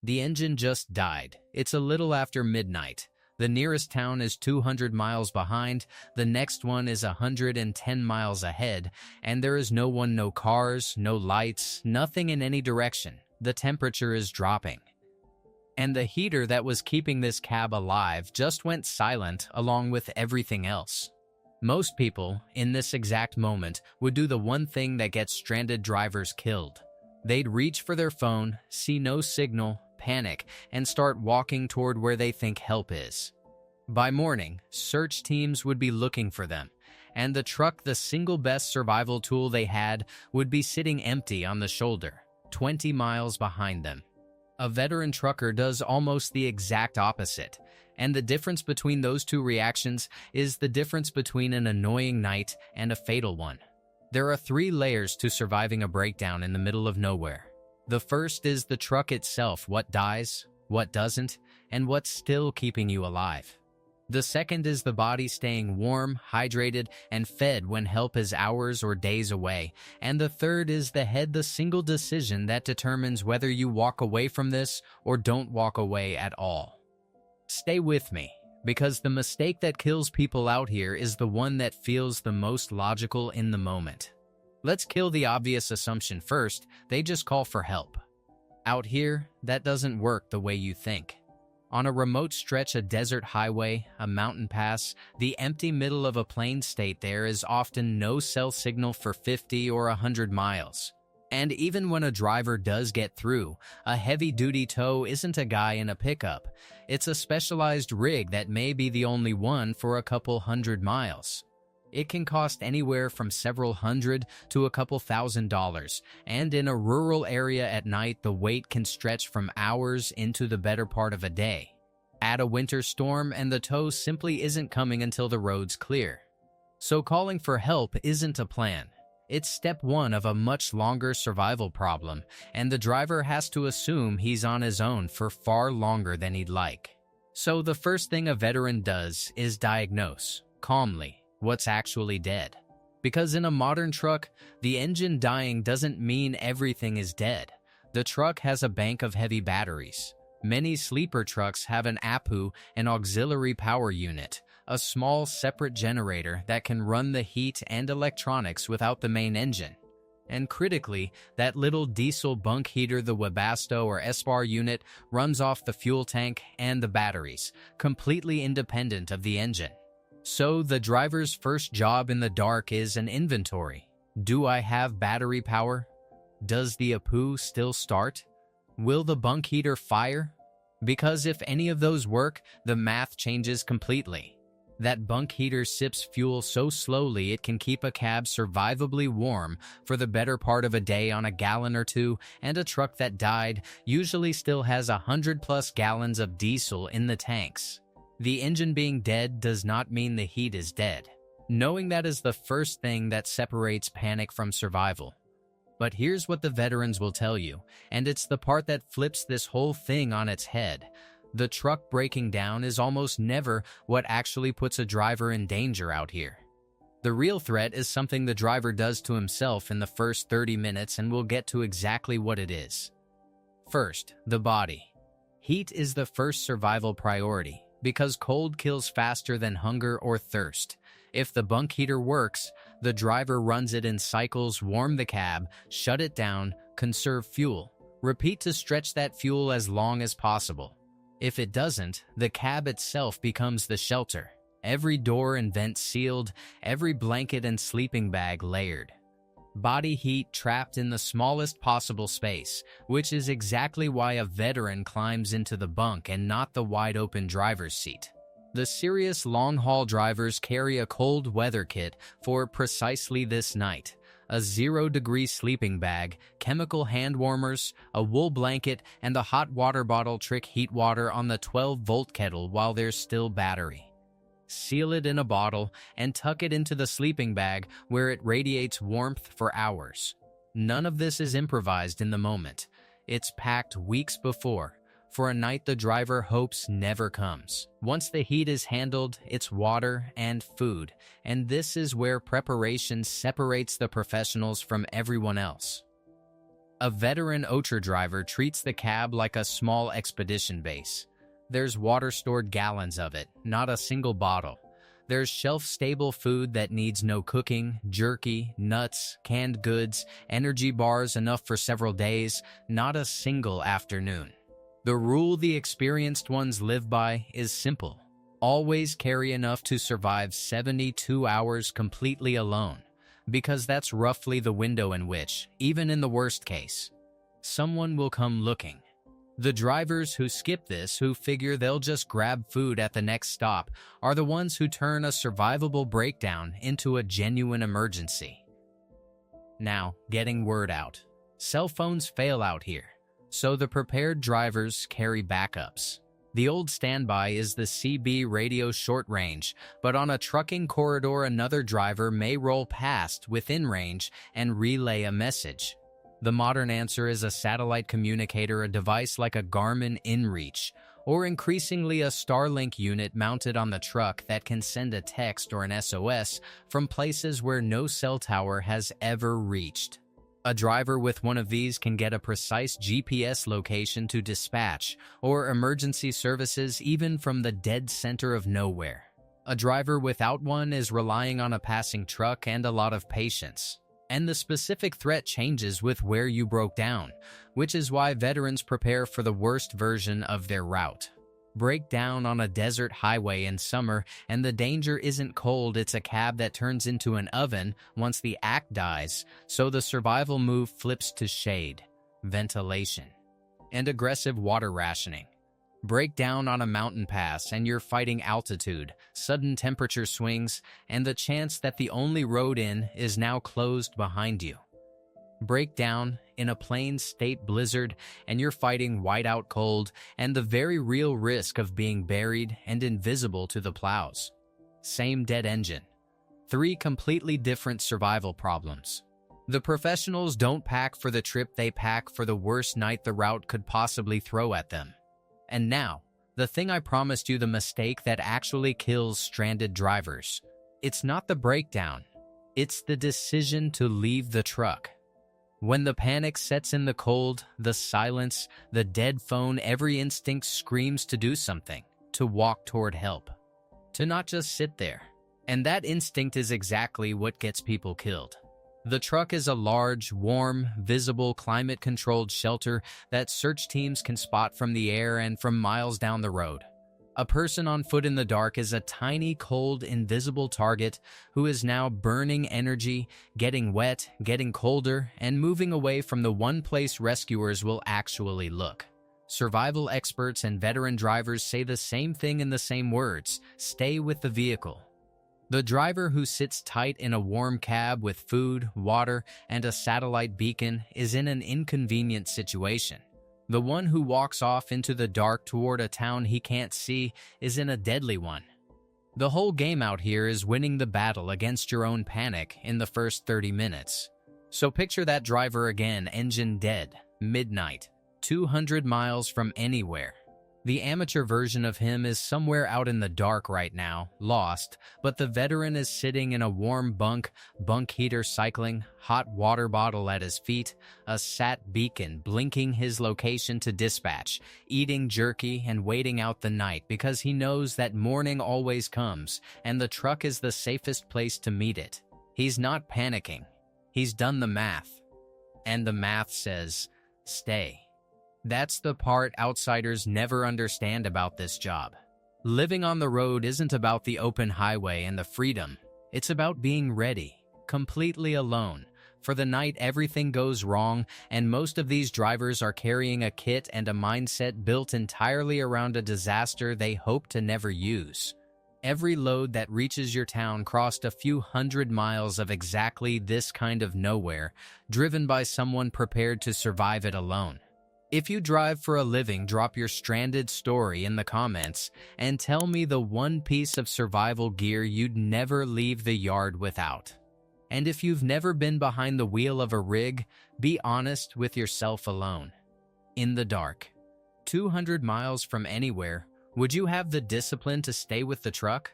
The engine just died. It's a little after midnight. The nearest town is 200 miles behind, the next one is 110 miles ahead, and there is no one, no cars, no lights, nothing in any direction. The temperature is dropping. And the heater that was keeping this cab alive just went silent along with everything else. Most people, in this exact moment, would do the one thing that gets stranded drivers killed. They'd reach for their phone, see no signal, panic, and start walking toward where they think help is. By morning, search teams would be looking for them, and the truck, the single best survival tool they had, would be sitting empty on the shoulder, 20 miles behind them. A veteran trucker does almost the exact opposite, and the difference between those two reactions is the difference between an annoying night and a fatal one. There are 3 layers to surviving a breakdown in the middle of nowhere. The first is the truck itself, what dies, what doesn't, and what's still keeping you alive. The second is the body staying warm, hydrated, and fed when help is hours or days away. And the third is the head, the single decision that determines whether you walk away from this or don't walk away at all. Stay with me, because the mistake that kills people out here is the one that feels the most logical in the moment. Let's kill the obvious assumption first. They just call for help. Out here, that doesn't work the way you think. On a remote stretch, a desert highway, a mountain pass, the empty middle of a plain state, there is often no cell signal for 50 or 100 miles. And even when a driver does get through, a heavy-duty tow isn't a guy in a pickup. It's a specialized rig that may be the only one for a couple hundred miles. It can cost anywhere from several hundred to a couple $1,000, and in a rural area at night, the wait can stretch from hours into the better part of a day. Add a winter storm, and the tow simply isn't coming until the road's clear. So calling for help isn't a plan. It's step 1 of a much longer survival problem, and the driver has to assume he's on his own for far longer than he'd like. So the first thing a veteran does is diagnose, calmly, what's actually dead. Because in a modern truck, the engine dying doesn't mean everything is dead. The truck has a bank of heavy batteries. Many sleeper trucks have an APU, an auxiliary power unit, a small separate generator that can run the heat and electronics without the main engine. And critically, that little diesel bunk heater, the Webasto or SBAR unit, runs off the fuel tank and the batteries, completely independent of the engine. So the driver's first job in the dark is an inventory. Do I have battery power? Does the APU still start? Will the bunk heater fire? Because if any of those work, the math changes completely. That bunk heater sips fuel so slowly it can keep a cab survivably warm for the better part of a day on a gallon or two, and a truck that died usually still has 100+ gallons of diesel in the tanks. The engine being dead does not mean the heat is dead. Knowing that is the first thing that separates panic from survival. But here's what the veterans will tell you, and it's the part that flips this whole thing on its head. The truck breaking down is almost never what actually puts a driver in danger out here. The real threat is something the driver does to himself in the first 30 minutes, and we'll get to exactly what it is. First, the body. Heat is the first survival priority, because cold kills faster than hunger or thirst. If the bunk heater works, the driver runs it in cycles, warm the cab, shut it down, conserve fuel, repeat to stretch that fuel as long as possible. If it doesn't, the cab itself becomes the shelter. Every door and vent sealed, every blanket and sleeping bag layered. Body heat trapped in the smallest possible space, which is exactly why a veteran climbs into the bunk and not the wide-open driver's seat. The serious long-haul drivers carry a cold weather kit for precisely this night. A 0-degree sleeping bag, chemical hand warmers, a wool blanket, and a hot water bottle trick heat water on the 12-volt kettle while there's still battery. Seal it in a bottle, and tuck it into the sleeping bag where it radiates warmth for hours. None of this is improvised in the moment. It's packed weeks before, for a night the driver hopes never comes. Once the heat is handled, it's water and food, and this is where preparation separates the professionals from everyone else. A veteran Ocher driver treats the cab like a small expedition base. There's water-stored gallons of it, not a single bottle. There's shelf-stable food that needs no cooking, jerky, nuts, canned goods, energy bars enough for several days, not a single afternoon. The rule the experienced ones live by is simple. Always carry enough to survive 72 hours completely alone, because that's roughly the window in which, even in the worst case, someone will come looking. The drivers who skip this, who figure they'll just grab food at the next stop, are the ones who turn a survivable breakdown into a genuine emergency. Now, getting word out. Cell phones fail out here, so the prepared drivers carry backups. The old standby is the CB radio short range, but on a trucking corridor another driver may roll past within range and relay a message. The modern answer is a satellite communicator, a device like a Garmin InReach, or increasingly a Starlink unit mounted on the truck that can send a text or an SOS from places where no cell tower has ever reached. A driver with one of these can get a precise GPS location to dispatch or emergency services even from the dead center of nowhere. A driver without one is relying on a passing truck and a lot of patience. And the specific threat changes with where you broke down, which is why veterans prepare for the worst version of their route. Break down on a desert highway in summer, and the danger isn't cold, it's a cab that turns into an oven once the act dies, so the survival move flips to shade, ventilation, and aggressive water rationing. Break down on a mountain pass and you're fighting altitude, sudden temperature swings, and the chance that the only road in is now closed behind you. Break down in a plain state blizzard and you're fighting whiteout cold and the very real risk of being buried and invisible to the plows. Same dead engine. 3 completely different survival problems. The professionals don't pack for the trip, they pack for the worst night the route could possibly throw at them. And now, the thing I promised you, the mistake that actually kills stranded drivers. It's not the breakdown, it's the decision to leave the truck. When the panic sets in, the cold, the silence, the dead phone, every instinct screams to do something, to walk toward help, to not just sit there. And that instinct is exactly what gets people killed. The truck is a large, warm, visible, climate-controlled shelter that search teams can spot from the air and from miles down the road. A person on foot in the dark is a tiny, cold, invisible target who is now burning energy, getting wet, getting colder, and moving away from the one place rescuers will actually look. Survival experts and veteran drivers say the same thing in the same words: stay with the vehicle. The driver who sits tight in a warm cab with food, water, and a satellite beacon is in an inconvenient situation. The one who walks off into the dark toward a town he can't see is in a deadly one. The whole game out here is winning the battle against your own panic in the first 30 minutes. So picture that driver again, engine dead, midnight, 200 miles from anywhere. The amateur version of him is somewhere out in the dark right now, lost, but the veteran is sitting in a warm bunk heater cycling, hot water bottle at his feet, a sat beacon blinking his location to dispatch, eating jerky and waiting out the night because he knows that morning always comes and the truck is the safest place to meet it. He's not panicking. He's done the math. And the math says, stay. That's the part outsiders never understand about this job. Living on the road isn't about the open highway and the freedom. It's about being ready, completely alone. For the night everything goes wrong, and most of these drivers are carrying a kit and a mindset built entirely around a disaster they hope to never use. Every load that reaches your town crossed a few hundred miles of exactly this kind of nowhere, driven by someone prepared to survive it alone. If you drive for a living, drop your stranded story in the comments and tell me the one piece of survival gear you'd never leave the yard without. And if you've never been behind the wheel of a rig, be honest with yourself alone. In the dark, 200 miles from anywhere, would you have the discipline to stay with the truck?